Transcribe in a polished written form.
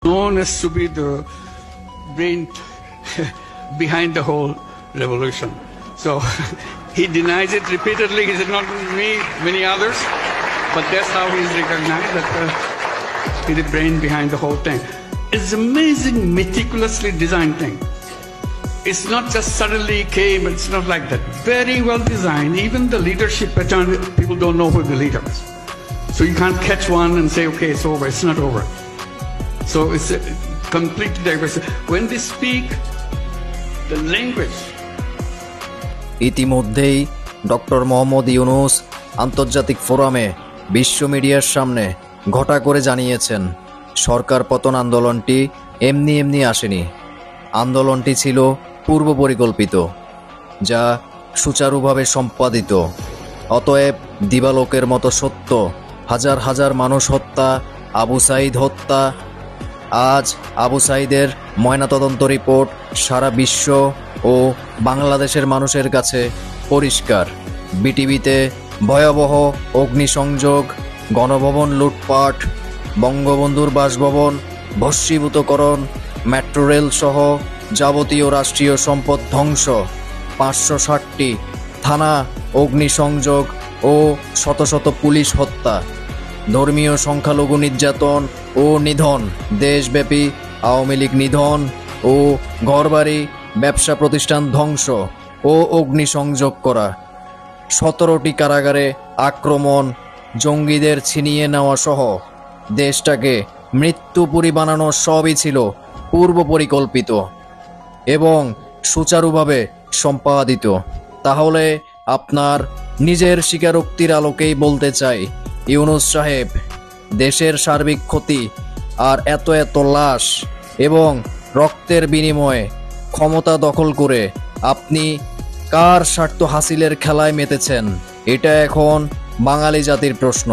known as to be the brain behind the whole revolution. So he denies it repeatedly. He said, not me, many others, but that's how he's recognized, that he's the brain behind the whole thing. It's amazing, meticulously designed thing. It's not just suddenly came, it's not like that. Very well designed. Even the leadership pattern, people don't know who the leader is. So you can't catch one and say, okay, it's over. It's not over. So it's completely diverse. When they speak, the language. ইতিমধ্যেই doctor Mohammad Yunus আন্তর্জাতিক ফোরামে বিশ্ব মিডিয়ার সামনে ঘটা করে জানিয়েছেন, সরকার পতন আন্দোলনটি এমনি এমনি আসেনি। আন্দোলনটি ছিল পূর্ব পরিকল্পিত, যা সুচারুভাবে সম্পাদিত। অতএব দিবালোকের মতো সত্য, হাজার হাজার মানুষ হত্যা, আবু সাঈদ হত্যা। আজ আবু সাঈদের ময়নাতদন্ত রিপোর্ট সারা বিশ্ব ও বাংলাদেশের মানুষের কাছে পরিষ্কার। বিটিভিতে ভয়াবহ অগ্নিসংযোগ, গণভবন লুটপাট, বঙ্গবন্ধুর বাসভবন ভস্মীভূতকরণ, মেট্রো রেল সহ যাবতীয় রাষ্ট্রীয় সম্পদ ধ্বংস, 560টি থানা অগ্নিসংযোগ ও শত শত পুলিশ হত্যা, ধর্মীয় সংখ্যালঘু নির্যাতন ও নিধন, দেশব্যাপী আওয়ামী লীগ নিধন ও ঘরবাড়ি ব্যবসা প্রতিষ্ঠান ধ্বংস ও অগ্নিসংযোগ করা, 17টি কারাগারে আক্রমণ, জঙ্গিদের ছিনিয়ে নেওয়া সহ দেশটাকে মৃত্যুপুরী বানানো সবই ছিল পূর্ব পরিকল্পিত এবং সুচারুভাবে সম্পাদিত। তাহলে আপনার নিজের স্বীকারোক্তির আলোকেই বলতে চাই, ইউনূস সাহেব, দেশের সার্বিক ক্ষতি আর এত এত লাশ এবং রক্তের বিনিময়ে ক্ষমতা দখল করে আপনি কার স্বার্থ হাসিলের খেলায় মেতেছেন, এটা এখন বাঙালি জাতির প্রশ্ন।